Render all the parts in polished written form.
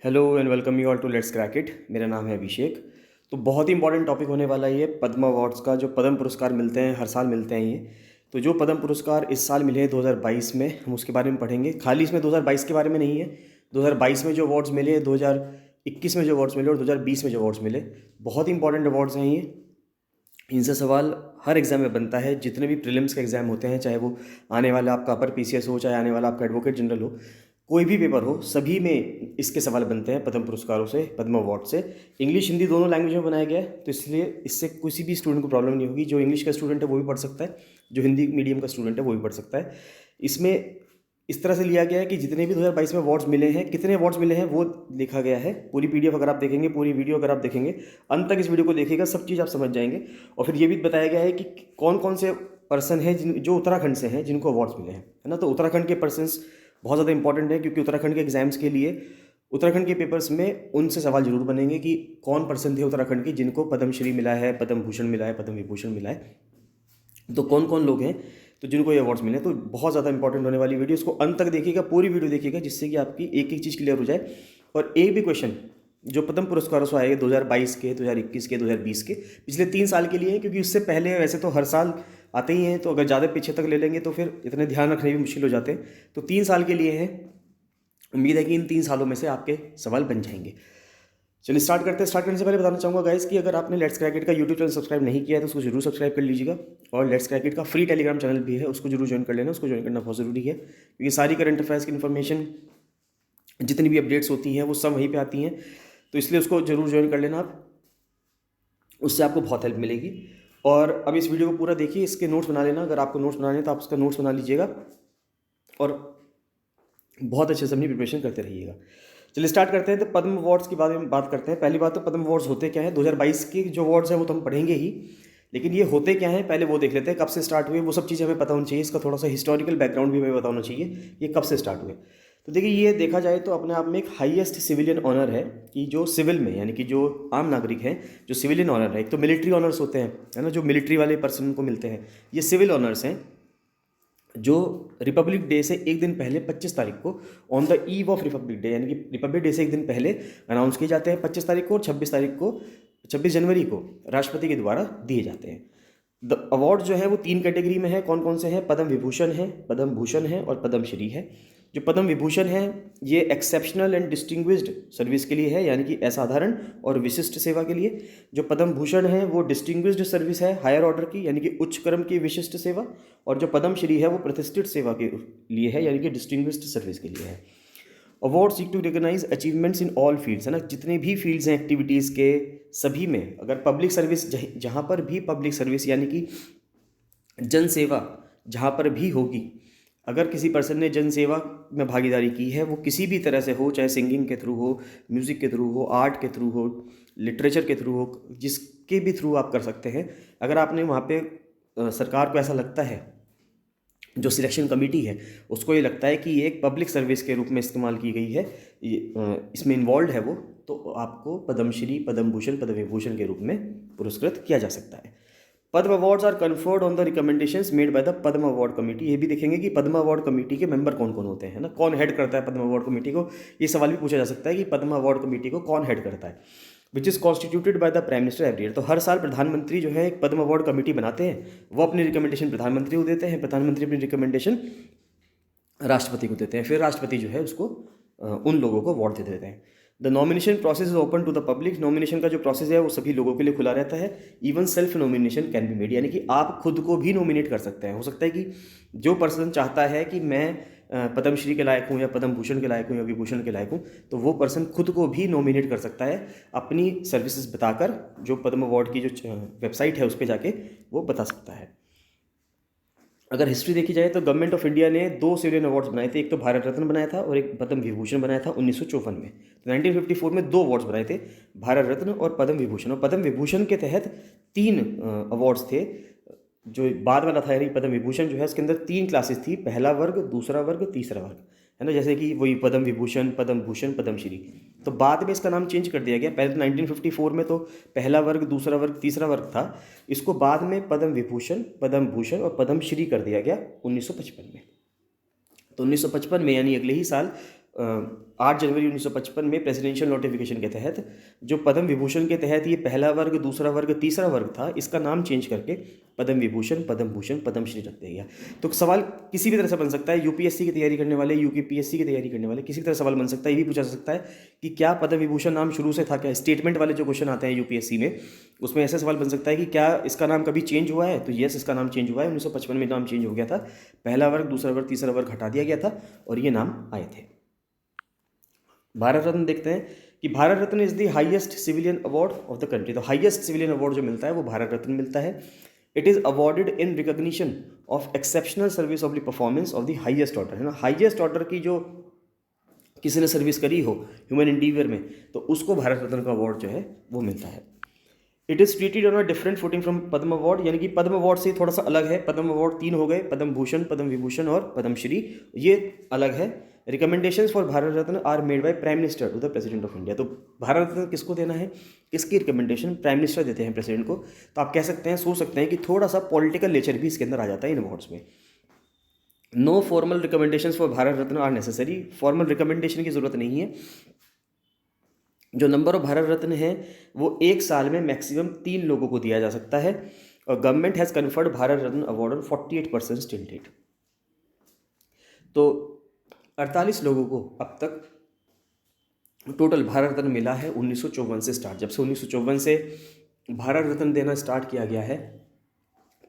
Hello and welcome you all to let's crack it. मेरा नाम है अभिषेक। तो बहुत ही इंपॉर्टेंट टॉपिक होने वाला है ये पद्म अवार्ड्स का। जो पद्म पुरस्कार मिलते हैं हर साल मिलते हैं ये। तो जो पद्म पुरस्कार इस साल मिले हैं 2022 में, हम उसके बारे में पढ़ेंगे। खाली इसमें 2022 के बारे में नहीं है, 2022 में जो अवार्ड्स मिले, 2021 में जो अवार्ड्स मिले और 2020 में जो अवार्ड्स मिले, बहुत ही इंपॉर्टेंट अवार्ड्स हैं ये। इनसे सवाल हर एग्ज़ाम में बनता है। जितने भी प्रीलिम्स के एग्ज़ाम होते हैं, चाहे वो आने वाला आपका अपर पीसीएस हो, चाहे आने वाला आपका एडवोकेट जनरल हो, कोई भी पेपर हो, सभी में इसके सवाल बनते हैं पद्म पुरस्कारों से, पद्म अवार्ड से। इंग्लिश हिंदी दोनों लैंग्वेज में बनाया गया है, तो इसलिए इससे किसी भी स्टूडेंट को प्रॉब्लम नहीं होगी। जो इंग्लिश का स्टूडेंट है वो भी पढ़ सकता है, जो हिंदी मीडियम का स्टूडेंट है वो भी पढ़ सकता है। इसमें इस तरह से लिया गया है कि जितने भी 2022 में अवार्ड्स मिले हैं, कितने अवार्ड्स मिले हैं वो लिखा गया है। पूरी पीडीएफ अगर आप देखेंगे, पूरी वीडियो अगर आप देखेंगे, अंत तक इस वीडियो को देखिएगा, सब चीज़ आप समझ जाएंगे। और फिर ये भी बताया गया है कि कौन कौन से पर्सन हैं जो उत्तराखंड से हैं, जिनको अवार्ड्स मिले हैं, है ना। तो उत्तराखंड के पर्सन्स बहुत ज़्यादा इंपॉर्टेंट है, क्योंकि उत्तराखंड के एग्जाम्स के लिए उत्तराखंड के पेपर्स में उनसे सवाल जरूर बनेंगे कि कौन पर्सन थे उत्तराखंड के जिनको पद्मश्री मिला है, पद्म भूषण मिला है, पद्म विभूषण मिला है। तो कौन कौन लोग हैं तो जिनको ये अवार्ड्स मिले। तो बहुत ज़्यादा इंपॉर्टेंट होने वाली वीडियो, इसको अंत तक देखिएगा, पूरी वीडियो देखिएगा, जिससे कि आपकी एक एक चीज़ क्लियर हो जाए। और एक भी क्वेश्चन जो पद्म पुरस्कारों से आए 2022 के, 2021 के, 2020 के, पिछले 3 साल के लिए हैं, क्योंकि उससे पहले वैसे तो हर साल आते ही हैं, तो अगर ज़्यादा पीछे तक ले लेंगे तो फिर इतने ध्यान रखने भी मुश्किल हो जाते हैं। तो 3 साल के लिए हैं। उम्मीद है कि इन 3 सालों में से आपके सवाल बन जाएंगे। चलिए स्टार्ट करते हैं। स्टार्ट करने से पहले बताना चाहूँगा गाइस कि अगर आपने लेट्स क्रैक इट का यूट्यूब चैनल सब्सक्राइब नहीं किया है तो उसको जरूर सब्सक्राइब कर लीजिएगा। और लेट्स क्रैक इट का फ्री टेलीग्राम चैनल भी है, उसको जरूर ज्वाइन कर लेना। उसको ज्वाइन करना बहुत ज़रूरी है, क्योंकि सारी करंट अफेयर्स की इन्फॉर्मेशन, जितनी भी अपडेट्स होती हैं वो सब वहीं पर आती हैं। तो इसलिए उसको जरूर ज्वाइन कर लेना आप, उससे आपको बहुत हेल्प मिलेगी। और अब इस वीडियो को पूरा देखिए, इसके नोट्स बना लेना। अगर आपको नोट्स बनाने हैं तो आप उसका नोट्स बना लीजिएगा और बहुत अच्छे से अपनी प्रिपरेशन करते रहिएगा। चलिए स्टार्ट करते हैं। तो पद्म अवार्ड्स के बारे में बात करते हैं। पहली बात तो पद्म अवार्ड्स होते क्या है। 2022 के जो अवार्ड्स हैं वो तो हम पढ़ेंगे ही, लेकिन ये होते क्या हैं पहले वो देख लेते हैं। कब से स्टार्ट हुए वो सब चीज़ें हमें पता होनी चाहिए। इसका थोड़ा सा हिस्टोरिकल बैकग्राउंड भी हमें पता होना चाहिए, ये कब से स्टार्ट हुए। तो देखिए, ये देखा जाए तो अपने आप में एक हाईएस्ट सिविलियन ऑनर है कि जो सिविल में, यानी कि जो आम नागरिक हैं, जो सिविलियन ऑनर है। एक तो मिलिट्री ऑनर्स होते हैं, है ना, जो मिलिट्री वाले पर्सन को मिलते हैं। ये सिविल ऑनर्स हैं जो रिपब्लिक डे से एक दिन पहले 25 तारीख को, on the eve of Republic day, यानी कि रिपब्लिक डे से एक दिन पहले अनाउंस किए जाते हैं। 25 तारीख को और 26 तारीख को, 26 जनवरी को राष्ट्रपति के द्वारा दिए जाते हैं। द अवार्ड जो है वो 3 कैटेगरी में है। कौन कौन से हैं? पद्म विभूषण है, पद्म भूषण है और पद्मश्री है। जो पद्म विभूषण है ये एक्सेप्शनल एंड डिस्टिंग्विश्ड सर्विस के लिए है, यानी कि असाधारण और विशिष्ट सेवा के लिए। जो पद्म भूषण है वो डिस्टिंग्विश्ड सर्विस है, हायर ऑर्डर की, यानी कि उच्च क्रम की विशिष्ट सेवा। और जो पद्मश्री है वो प्रतिष्ठित सेवा के लिए है, यानी कि डिस्टिंग्विश्ड सर्विस के लिए है। Award seek to recognise achievements in all fields, है ना, जितने भी फील्ड्स हैं एक्टिविटीज़ के, सभी में। अगर पब्लिक सर्विस, जहाँ पर भी पब्लिक सर्विस यानी कि जन सेवा जहाँ पर भी होगी, अगर किसी पर्सन ने जन सेवा में भागीदारी की है, वो किसी भी तरह से हो, चाहे सिंगिंग के थ्रू हो, म्यूज़िक के थ्रू हो, आर्ट के थ्रू हो, लिटरेचर के थ्रू हो, जिसके भी थ्रू आप कर सकते हैं। अगर आपने वहाँ पे सरकार को ऐसा लगता है, जो सिलेक्शन कमेटी है उसको ये लगता है कि ये एक पब्लिक सर्विस के रूप में इस्तेमाल की गई है, इसमें इन्वॉल्व है वो, तो आपको पद्मश्री, पद्म भूषण, पद्म विभूषण के रूप में पुरस्कृत किया जा सकता है। Padma awards are conferred on the recommendations made by the Padma award committee. ये भी देखेंगे कि पद्म अवार्ड कमेटी के मेंबर कौन कौन होते हैं ना, कौन हेड करता है पद्म अवार्ड कमेटी को। ये सवाल भी पूछा जा सकता है कि पद्म अवार्ड कमेटी को कौन हेड करता है। Which is constituted by the prime minister every year. तो हर साल प्रधानमंत्री जो है एक पद्म अवार्ड कमेटी बनाते हैं, वो अपनी रिकमेंडेशन प्रधानमंत्री को देते हैं, प्रधानमंत्री अपनी रिकमेंडेशन राष्ट्रपति को देते हैं, फिर राष्ट्रपति जो है उसको उन लोगों को अवार्ड दे देते हैं। The nomination process is open to the public. Nomination का जो प्रोसेस है वो सभी लोगों के लिए खुला रहता है। Even self nomination can be made, यानी कि आप खुद को भी नॉमिनेट कर सकते हैं। हो सकता है कि जो पर्सन चाहता है कि मैं पद्मश्री के लायक हूँ या पद्म भूषण के लायक हूँ या विभूषण के लायक हूँ, तो वो पर्सन खुद को भी नॉमिनेट कर सकता है अपनी सर्विसेज बताकर। जो पद्म अवार्ड की जो वेबसाइट है उस पर जाके वो बता सकता है। अगर हिस्ट्री देखी जाए तो गवर्नमेंट ऑफ इंडिया ने 2 सिविलियन अवार्ड्स बनाए थे। एक तो भारत रत्न बनाया था और एक पद्म विभूषण बनाया था 1954 में। तो 1954 में 2 अवार्ड्स बनाए थे, भारत रत्न और पद्म विभूषण। और पद्म विभूषण के तहत 3 अवार्ड्स थे। जो बाद वाला था, यानी पद्म विभूषण जो है इसके अंदर 3 क्लासेस थी, पहला वर्ग, दूसरा वर्ग, तीसरा वर्ग, है ना। जैसे कि वही पद्म विभूषण, पद्म भूषण, पद्मश्री। तो बाद में इसका नाम चेंज कर दिया गया। पहले तो 1954 में तो पहला वर्ग, दूसरा वर्ग, तीसरा वर्ग था। इसको बाद में पद्म विभूषण, पद्म भूषण और पद्मश्री कर दिया गया 1955 में। तो 1955 में, यानी अगले ही साल, 8 जनवरी 1955 में प्रेसिडेंशियल नोटिफिकेशन के तहत जो पद्म विभूषण के तहत ये पहला वर्ग, दूसरा वर्ग, तीसरा वर्ग था, इसका नाम चेंज करके पद्म विभूषण, पद्म भूषण, पद्मश्री रख दिया गया। तो सवाल किसी भी तरह से बन सकता है, यूपीएससी की तैयारी करने वाले, यूपीएससी की तैयारी करने वाले, किसी तरह सवाल बन सकता है। ये भी पूछा जा सकता है कि क्या पद्म विभूषण नाम शुरू से था क्या? स्टेटमेंट वाले जो क्वेश्चन आते हैं यूपीएससी में, उसमें ऐसा सवाल बन सकता है कि क्या इसका नाम कभी चेंज हुआ है? तो यस, इसका नाम चेंज हुआ है। 1955 में नाम चेंज हो गया था, पहला वर्ग, दूसरा वर्ग, तीसरा वर्ग हटा दिया गया था और ये नाम आए थे। भारत रत्न देखते हैं कि Bharat Ratna is the highest civilian award of the country. तो हाईएस्ट सिविलियन अवार्ड जो मिलता है वो भारत रत्न मिलता है। It is awarded in recognition of exceptional service of the performance of the highest order, है ना। हाईएस्ट ऑर्डर की जो किसी ने सर्विस करी हो ह्यूमन इंटीरियर में, तो उसको भारत रत्न का अवार्ड जो है वो मिलता है। It is treated on a different footing from Padma award, यानी कि पद्म अवार्ड से थोड़ा सा अलग है। पद्म अवार्ड 3 हो गए, पद्म भूषण, पद्म विभूषण और पद्मश्री, ये अलग है। Recommendations for Bharat Ratna are made by prime minister to the president of India. तो भारत रत्न किसको देना है, इसकी रिकमेंडेशन प्राइम मिनिस्टर देते हैं प्रेसिडेंट को। तो आप कह सकते हैं, सोच सकते हैं कि थोड़ा सा पॉलिटिकल नेचर भी इसके अंदर आ जाता है इन अवार्ड्स में। No formal recommendations for Bharat Ratna are necessary, formal recommendation की जरूरत नहीं है। जो नंबर ऑफ भारत रत्न है वो एक साल में मैक्सिमम 3 लोगों को दिया जा सकता है और government has conferred Bharat Ratna award on 48 person till date. तो 48 लोगों को अब तक टोटल भारत रत्न मिला है 1954 से स्टार्ट। जब से 1954 से भारत रत्न देना स्टार्ट किया गया है,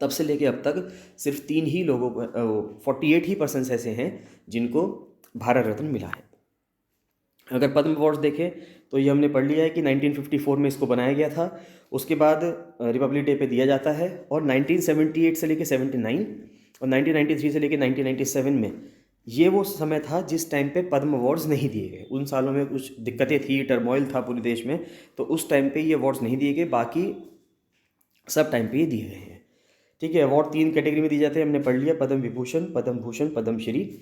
तब से लेके अब तक सिर्फ 3 ही लोगों को 48 ही पर्सन ऐसे हैं जिनको भारत रत्न मिला है। अगर पद्म अवार्ड्स देखें तो ये हमने पढ़ लिया है कि 1954 में इसको बनाया गया था, उसके बाद रिपब्लिक डे पे दिया जाता है, और 1978 से लेके 79 और 1993 से लेके 1997 में ये वो समय था जिस टाइम पे पद्म अवार्ड्स नहीं दिए गए। उन सालों में कुछ दिक्कतें थी, टर्मोइल था पूरे देश में, तो उस टाइम पे ये अवार्ड्स नहीं दिए गए, बाकी सब टाइम पे ये दिए गए हैं। ठीक है, अवार्ड 3 कैटेगरी में दिए जाते हैं, हमने पढ़ लिया, पद्म विभूषण, पद्म भूषण, पद्मश्री।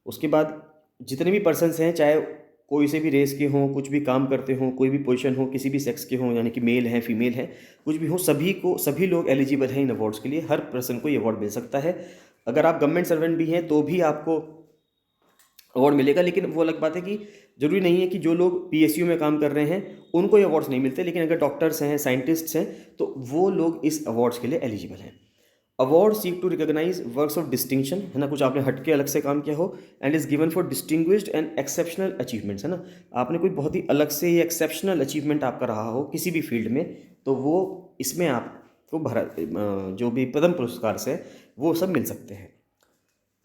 उसके बाद जितने भी पर्सन्स हैं, चाहे कोई से भी रेस के हों, कुछ भी काम करते हों, कोई भी पोजीशन हो, किसी भी सेक्स के हों, यानी कि मेल हैं, फीमेल हैं, कुछ भी हो, सभी लोग एलिजिबल हैं इन अवार्ड्स के लिए। हर पर्सन को ये अवार्ड मिल सकता है। अगर आप गवर्नमेंट सर्वेंट भी हैं तो भी आपको अवार्ड मिलेगा, लेकिन वो अलग बात है कि जरूरी नहीं है कि जो लोग पीएसयू में काम कर रहे हैं उनको ये अवार्ड्स नहीं मिलते, लेकिन अगर डॉक्टर्स हैं, साइंटिस्ट्स हैं, तो वो लोग इस अवार्ड्स के लिए एलिजिबल हैं। Award seek to recognise works of distinction, है ना, कुछ आपने हटके अलग से काम किया हो, and is given for distinguished and exceptional achievements, है ना, आपने कोई बहुत ही अलग से ये एक्सेप्शनल अचीवमेंट आपका रहा हो किसी भी फील्ड में, तो वो इसमें आपको जो भी पद्म पुरस्कार से वो सब मिल सकते हैं।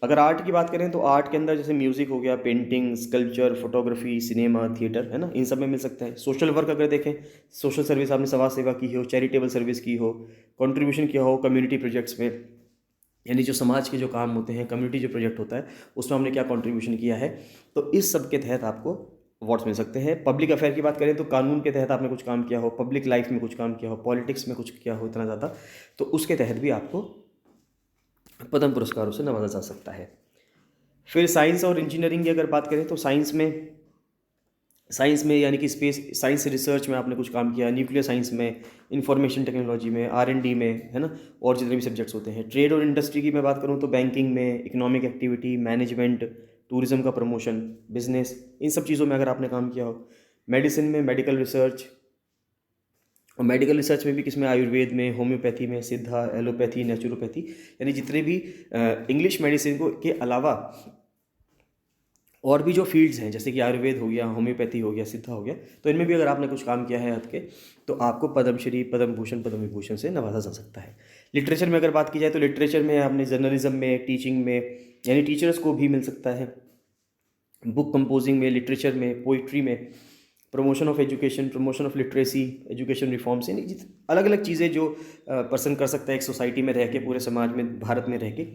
अगर आर्ट की बात करें तो आर्ट के अंदर जैसे म्यूज़िक हो गया, painting, sculpture, photography, cinema, theatre, है ना, इन सब में मिल सकता है। सोशल वर्क अगर देखें, सोशल सर्विस, आपने समाज सेवा की हो, चैरिटेबल सर्विस की हो, कंट्रीब्यूशन किया हो कम्युनिटी प्रोजेक्ट्स में, यानी जो समाज के जो काम होते हैं, कम्युनिटी जो प्रोजेक्ट होता है उसमें हमने क्या कंट्रीब्यूशन किया है, तो इस सब के तहत आपको अवार्ड्स मिल सकते हैं। पब्लिक अफेयर की बात करें तो कानून के तहत आपने कुछ काम किया हो, पब्लिक लाइफ में कुछ काम किया हो, पॉलिटिक्स में कुछ किया हो इतना ज़्यादा, तो उसके तहत भी आपको पद्म पुरस्कारों से नवाजा जा सकता है। फिर साइंस और इंजीनियरिंग की अगर बात करें तो साइंस में यानी कि स्पेस साइंस रिसर्च में आपने कुछ काम किया, न्यूक्लियर साइंस में, इंफॉर्मेशन टेक्नोलॉजी में, R&D में, है ना, और जितने भी सब्जेक्ट्स होते हैं। ट्रेड और इंडस्ट्री की मैं बात करूँ तो बैंकिंग में, इकोनॉमिक एक्टिविटी, मैनेजमेंट, टूरिज्म का प्रमोशन, बिजनेस, इन सब चीज़ों में अगर आपने काम किया हो। मेडिसिन में मेडिकल रिसर्च, और मेडिकल रिसर्च में भी किसमें, आयुर्वेद में, होम्योपैथी में, सिद्धा, एलोपैथी, नेचुरोपैथी, यानी जितने भी इंग्लिश मेडिसिन को के अलावा और भी जो फील्ड्स हैं, जैसे कि आयुर्वेद हो गया, होम्योपैथी हो गया, सिद्धा हो गया, तो इनमें भी अगर आपने कुछ काम किया है हद के, तो आपको पद्मश्री, पद्म भूषण, पद्म विभूषण से नवाजा जा सकता है। लिटरेचर में अगर बात की जाए तो लिटरेचर में आपने जर्नलिज्म में, टीचिंग में, यानी टीचर्स को भी मिल सकता है, बुक कंपोजिंग में, लिटरेचर में, पोइट्री में, promotion of education, promotion of literacy, education reforms, यानी अलग अलग चीज़ें जो पर्सन कर सकता है एक सोसाइटी में रह के, पूरे समाज में, भारत में रह के,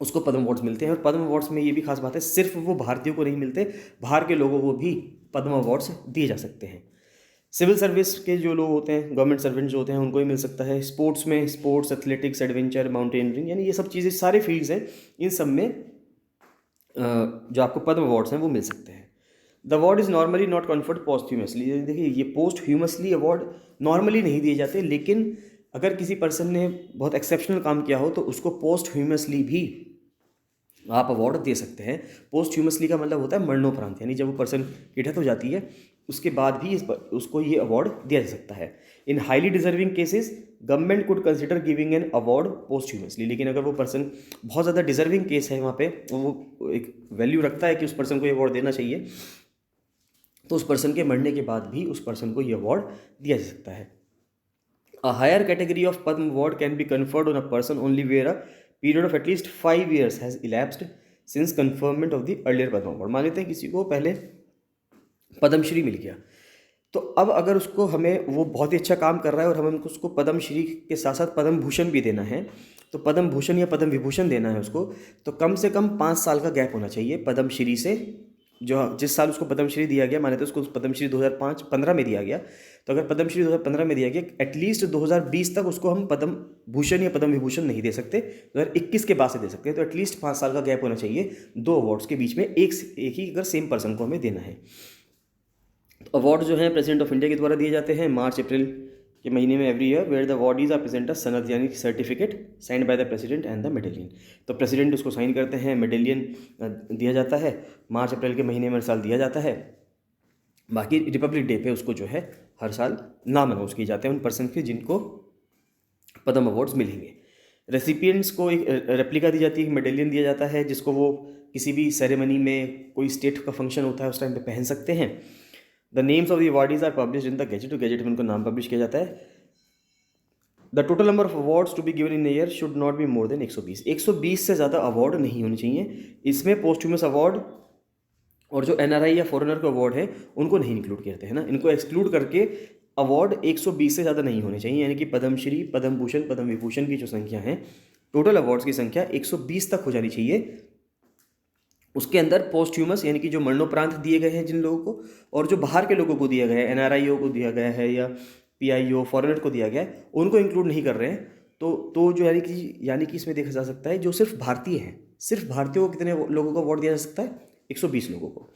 उसको पद्म अवार्ड्स मिलते हैं। और पद्म अवार्ड्स में ये भी खास बात है, सिर्फ वो भारतीयों को नहीं मिलते, बाहर के लोगों को भी पद्म अवार्ड्स दिए जा सकते हैं। सिविल सर्विस के जो लोग होते हैं, गवर्नमेंट सर्वेंट जो होते हैं, उनको ही मिल सकता है। स्पोर्ट्स में स्पोर्ट्स, एथलेटिक्स, एडवेंचर, माउंटेनियरिंग, यानी ये सब चीज़ें, सारे फील्ड्स हैं, इन सब में जो आपको पद्म अवार्ड्स हैं वो मिल सकते हैं। The award is normally not conferred posthumously. देखिए, ये पोस्ट ह्यूमसली अवार्ड नॉर्मली नहीं दिए जाते, लेकिन अगर किसी पर्सन ने बहुत एक्सेप्शनल काम किया हो तो उसको पोस्ट ह्यूमसली भी आप अवार्ड दे सकते हैं। पोस्ट्यूमसली का मतलब होता है मरणोपरांत, यानी जब वो पर्सन की डेथ हो जाती है उसके बाद भी उसको ये अवार्ड दिया जा सकता है। In highly deserving cases government could consider giving an award posthumously. लेकिन अगर वो पर्सन बहुत ज़्यादा डिजर्विंग केस है, वहाँ पे वो एक वैल्यू रखता है कि उस पर्सन को ये अवार्ड देना चाहिए, तो उस पर्सन के मरने के बाद भी उस पर्सन को ये अवार्ड दिया जा सकता है। A higher category of Padma Award can be conferred on a person only where a period of at least 5 years has elapsed since conferment of the earlier Padma Award। मान लेते हैं किसी को पहले पद्मश्री मिल गया, तो अब अगर उसको हमें, वो बहुत ही अच्छा काम कर रहा है और हमें उसको पद्मश्री के साथ साथ पद्म भूषण भी देना है, तो पद्म भूषण या पद्म विभूषण देना है उसको, तो कम से कम 5 साल का गैप होना चाहिए पद्मश्री से। जो जिस साल उसको पद्मश्री दिया गया, माने तो उसको पद्मश्री 2015 में दिया गया, तो अगर पद्मश्री 2015 में दिया गया, एटलीस्ट 2020 तक उसको हम पद्म भूषण या पद्म विभूषण नहीं दे सकते, 2021 के बाद से दे सकते हैं। तो एटलीस्ट 5 साल का गैप होना चाहिए 2 अवार्ड्स के बीच में, एक ही अगर सेम पर्सन को हमें देना है। तो अवार्ड जो है प्रेसिडेंट ऑफ इंडिया के द्वारा दिए जाते हैं मार्च अप्रैल के महीने में every year, where the awardees are present a sanad यानी certificate signed by the president and the medallion. तो प्रेसिडेंट उसको साइन करते हैं, मेडेलियन दिया जाता है, मार्च अप्रैल के महीने में हर साल दिया जाता है। बाकी रिपब्लिक डे पे उसको जो है हर साल नाम अनाउंस किए जाते हैं उन पर्सन के जिनको पद्म अवार्ड्स मिलेंगे। रेसिपिएंट्स को एक रेप्लिका दी जाती है, मेडेलियन दिया जाता है, जिसको वो किसी भी सेरेमनी में, कोई स्टेट का फंक्शन होता है उस टाइम पे पहन सकते हैं। The names of the awardees are publish in the gazette, तो गैजेट में उनको नाम पब्लिश किया जाता है। The total number of awards to be given in year should not be more than 120। 120 से ज़्यादा अवार्ड नहीं होने चाहिए। इसमें पोस्टह्यूमस अवार्ड और जो एनआरआई या फॉरेनर के अवार्ड है उनको नहीं इंक्लूड करते हैं ना, इनको एक्सक्लूड करके अवार्ड 120 से ज़्यादा नहीं होने चाहिए। यानी कि पद्मश्री, पद्म भूषण, पद्म विभूषण की जो संख्या है, टोटल अवार्ड्स की संख्या 120 तक हो जानी चाहिए। उसके अंदर पोस्ट्यूमस यानी कि जो मरणोपरांत दिए गए हैं जिन लोगों को, और जो बाहर के लोगों को दिया गया है, एनआरआईओ को दिया गया है या पीआईओ फॉरेनर को दिया गया है, उनको इंक्लूड नहीं कर रहे हैं। तो जो यानी कि इसमें देखा जा सकता है जो सिर्फ भारतीय हैं, सिर्फ भारतीयों को कितने लोगों को अवार्ड दिया जा सकता है? 120 लोगों को।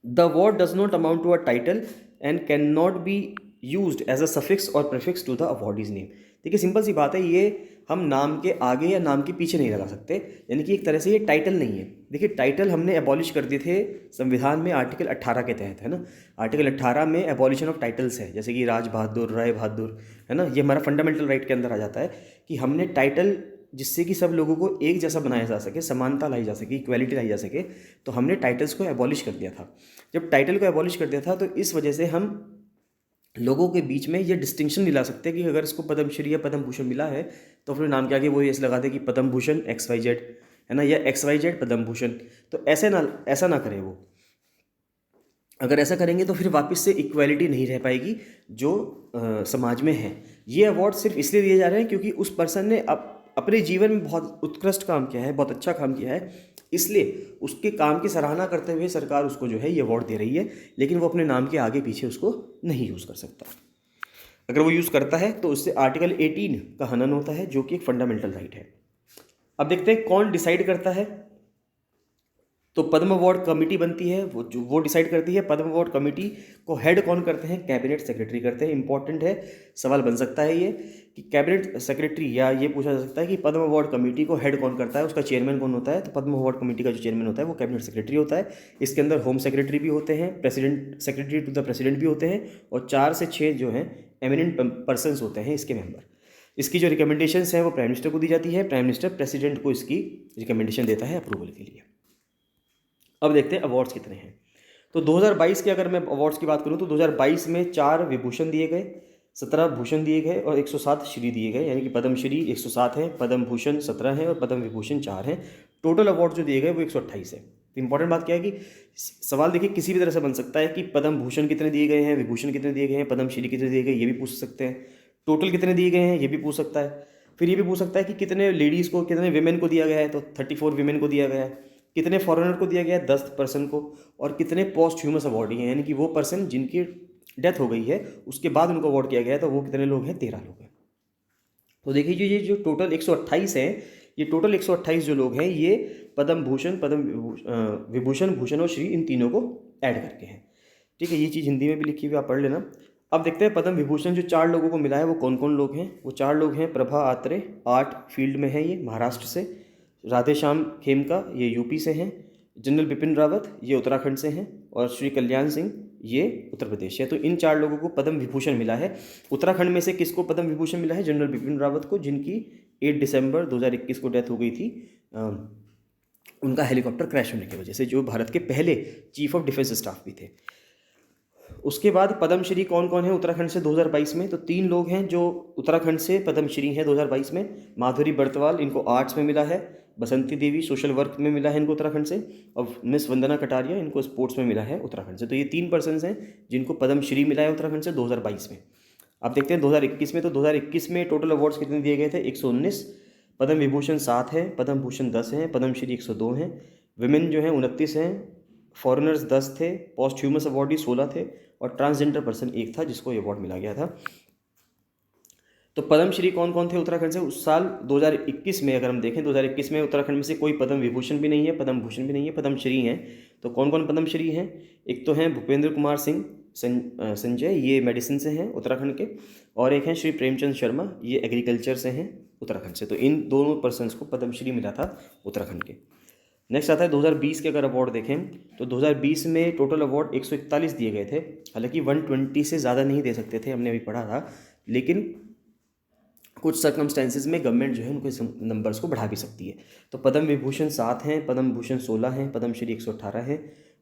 The award does not amount to a title and can not be used as a suffix और prefix to the awardee's name. देखिए सिंपल सी बात है, ये हम नाम के आगे या नाम के पीछे नहीं लगा सकते, यानी कि एक तरह से ये टाइटल नहीं है। देखिए टाइटल हमने एबॉलिश कर दिए थे संविधान में आर्टिकल 18 के तहत, है ना। आर्टिकल 18 में एबॉलिशन ऑफ टाइटल्स है, जैसे कि राज बहादुर, राय बहादुर, है ना। ये हमारा फंडामेंटल राइट के अंदर आ जाता है कि हमने टाइटल, जिससे कि सब लोगों को एक जैसा बनाया जा सके, समानता लाई जा सके, इक्वालिटी लाई जा सके, तो हमने टाइटल्स को एबॉलिश कर दिया था। जब टाइटल को एबॉलिश कर दिया था तो इस वजह से हम लोगों के बीच में ये डिस्टिंक्शन नहीं ला सकते कि अगर इसको पद्मश्री या पद्म भूषण मिला है तो अपने नाम के आगे वो ऐसे लगा दे कि पद्म भूषण XYZ, है ना, या XYZ पद्म भूषण। तो ऐसा ना करें वो। अगर ऐसा करेंगे तो फिर वापस से इक्वालिटी नहीं रह पाएगी जो समाज में है। ये अवार्ड सिर्फ इसलिए दिए जा रहे हैं क्योंकि उस पर्सन ने अपने जीवन में बहुत उत्कृष्ट काम किया है, बहुत अच्छा काम किया है, इसलिए उसके काम की सराहना करते हुए सरकार उसको जो है ये अवार्ड दे रही है। लेकिन वो अपने नाम के आगे पीछे उसको नहीं यूज़ कर सकता। अगर वो यूज़ करता है तो उससे आर्टिकल 18 का हनन होता है, जो कि एक फंडामेंटल राइट है। अब देखते हैं कौन डिसाइड करता है। तो पद्म अवार्ड कमेटी बनती है, वो डिसाइड करती है। पद्म अवार्ड कमेटी को हेड कौन करते हैं? कैबिनेट सेक्रेटरी करते हैं। इंपॉर्टेंट है, सवाल बन सकता है ये कि कैबिनेट सेक्रेटरी, या ये पूछा जा सकता है कि पद्म अवार्ड कमेटी को हेड कौन करता है, उसका चेयरमैन कौन होता है? तो पद्म अवार्ड कमेटी का जो चेयरमैन होता है वो कैबिनेट सेक्रेटरी होता है। इसके अंदर होम सेक्रेटरी भी होते हैं, president, secretary to the president भी होते हैं, और 4 से 6 जो हैं एमिनेंट पर्सनस होते हैं इसके मेंबर। इसकी जो रिकमेंडेशंस हैं वो प्राइम मिनिस्टर को दी जाती है। प्राइम मिनिस्टर प्रेसिडेंट को इसकी रिकमेंडेशन देता है अप्रूवल के लिए। अब देखते हैं अवार्ड्स कितने हैं। तो 2022 के अगर मैं अवार्ड्स की बात करूं तो 2022 में 4 विभूषण दिए गए, 17 भूषण दिए गए और 107 श्री दिए गए, यानी कि पद्म श्री 107 है, पद्म भूषण 17 हैं और पद्म विभूषण 4 हैं। टोटल अवार्ड जो दिए गए वो 128 है। तो इंपॉर्टेंट बात क्या है कि सवाल देखिए किसी भी तरह से बन सकता है कि पद्म भूषण कितने दिए गए हैं, विभूषण कितने दिए गए हैं, पद्म श्री कितने दिए गए, ये भी पूछ सकते हैं। टोटल कितने दिए गए हैं ये भी पूछ सकता है। फिर ये भी पूछ सकता है कि कितने लेडीज़ को, कितने विमेन को दिया गया है, तो 34 विमेन को दिया गया है। कितने फॉरेनर को दिया गया है? 10 पर्सन को। और कितने पोस्ट ह्यूमस अवार्डी हैं, यानी कि वो पर्सन जिनकी डेथ हो गई है उसके बाद उनको अवार्ड किया गया है, तो वो कितने लोग हैं? 13 लोग हैं। तो देखिए ये जो टोटल 128 है, ये टोटल 128 जो लोग हैं ये पद्म भूषण, विभूषण, भूषण और श्री, इन तीनों को ऐड करके हैं। ठीक है, ये चीज़ हिंदी में भी लिखी हुई, आप पढ़ लेना। अब देखते हैं पद्म विभूषण जो 4 लोगों को मिला है वो कौन कौन लोग हैं। वो 4 लोग हैं। प्रभा आत्रे, आर्ट फील्ड में है, ये महाराष्ट्र से। राधेश्याम खेमका ये यूपी से हैं, जनरल बिपिन रावत ये उत्तराखंड से हैं, और श्री कल्याण सिंह ये उत्तर प्रदेश से है। तो इन 4 लोगों को पद्म विभूषण मिला है। उत्तराखंड में से किसको पद्म विभूषण मिला है? जनरल बिपिन रावत को, जिनकी 8 दिसंबर 2021 को डेथ हो गई थी उनका हेलीकॉप्टर क्रैश होने की वजह से, जो भारत के पहले चीफ ऑफ डिफेंस स्टाफ भी थे। उसके बाद पद्मश्री कौन कौन है उत्तराखंड से 2022 में? तो 3 लोग हैं जो उत्तराखंड से पद्मश्री हैं 2022 में। माधुरी बर्तवाल, इनको आर्ट्स में मिला है। बसंती देवी सोशल वर्क में मिला है इनको उत्तराखंड से। और मिस वंदना कटारिया, इनको स्पोर्ट्स में मिला है उत्तराखंड से। तो ये 3 पर्सन्स हैं जिनको पद्मश्री मिला है उत्तराखंड से 2022 में। आप देखते हैं 2021 में, तो 2021 में टोटल अवार्ड्स कितने दिए गए थे? 119। पद्म विभूषण 7 है, पद्म भूषण 10 हैं, पद्मश्री 102 हैं। विमेन जो हैं 29 हैं, फॉरेनर्स 10 थे, पोस्ट्यूमस अवार्डी 16 थे, और ट्रांसजेंडर पर्सन 1 था जिसको ये अवार्ड मिला गया था। तो पद्मश्री कौन कौन थे उत्तराखंड से उस साल 2021 में? अगर हम देखें 2021 में उत्तराखंड में से कोई पद्म विभूषण भी नहीं है, पद्म भूषण भी नहीं है, पद्मश्री हैं। तो कौन कौन पद्मश्री हैं? एक तो हैं भूपेंद्र कुमार सिंह संजय, ये मेडिसिन से हैं उत्तराखंड के, और एक हैं श्री प्रेमचंद शर्मा, ये एग्रीकल्चर से हैं उत्तराखंड से। तो इन दोनों पर्सनस को पद्मश्री मिला था उत्तराखंड के। नेक्स्ट आता है 2020 के। अगर अवार्ड देखें तो 2020 में टोटल अवार्ड 141 दिए गए थे। हालांकि 120 से ज़्यादा नहीं दे सकते थे, हमने अभी पढ़ा था, लेकिन कुछ सर्कमस्टेंसेज में गवर्नमेंट जो है उनके नंबर्स को बढ़ा भी सकती है। तो पद्म विभूषण 7 हैं, पद्म भूषण 16 हैं, पद्मश्री 118 है,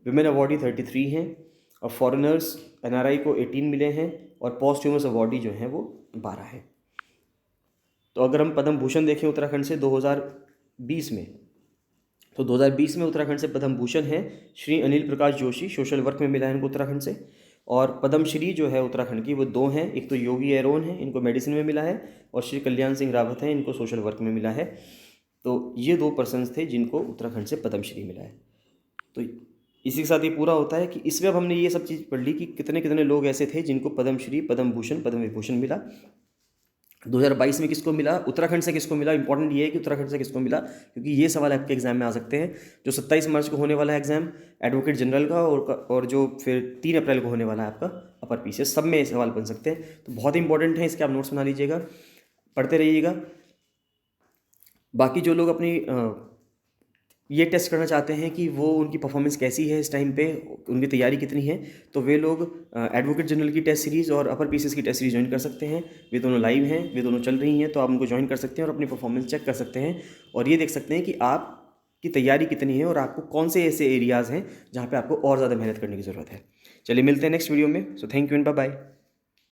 विमेन अवार्डी 33 हैं, और फॉरेनर्स NRI को 18 मिले हैं, और पोस्ट्यूमस अवार्डी जो हैं वो 12 है। तो अगर हम पद्म भूषण देखें उत्तराखंड से 2020 में, तो 2020 में उत्तराखंड से पद्म भूषण है श्री अनिल प्रकाश जोशी, सोशल वर्क में मिला है इनको उत्तराखंड से। और पद्मश्री जो है उत्तराखंड की वो 2 हैं, एक तो योगी एरोन है, इनको मेडिसिन में मिला है, और श्री कल्याण सिंह रावत हैं, इनको सोशल वर्क में मिला है। तो ये 2 पर्सन्स थे जिनको उत्तराखंड से पद्मश्री मिला है। तो इसी के साथ ये पूरा होता है कि इसमें अब हमने ये सब चीज़ पढ़ ली कि कितने कितने लोग ऐसे थे जिनको पद्मश्री, पद्म भूषण, पद्म विभूषण मिला। 2022 में किसको मिला, उत्तराखंड से किसको मिला। इंपॉर्टेंट ये है कि उत्तराखंड से किसको मिला, क्योंकि ये सवाल आपके एग्जाम में आ सकते हैं। जो 27 मार्च को होने वाला है एग्जाम एडवोकेट जनरल का, और जो फिर 3 अप्रैल को होने वाला है आपका अपर PCS, सब में सवाल बन सकते हैं। तो बहुत इंपॉर्टेंट है, इसके आप नोट्स बना लीजिएगा, पढ़ते रहिएगा। बाकी जो लोग अपनी ये टेस्ट करना चाहते हैं कि वो उनकी परफॉर्मेंस कैसी है इस टाइम पे, उनकी तैयारी कितनी है, तो वे लोग एडवोकेट जनरल की टेस्ट सीरीज़ और अपर PCS की टेस्ट सीरीज़ ज्वाइन कर सकते हैं। वे दोनों लाइव हैं, वे दोनों चल रही हैं, तो आप उनको ज्वाइन कर सकते हैं और अपनी परफॉर्मेंस चेक कर सकते हैं, और ये देख सकते हैं कि आपकी तैयारी कितनी है और आपको कौन से ऐसे एरियाज़ हैं जहाँ पर आपको और ज़्यादा मेहनत करने की ज़रूरत है। चलिए मिलते हैं नेक्स्ट वीडियो में। So thank you and bye bye.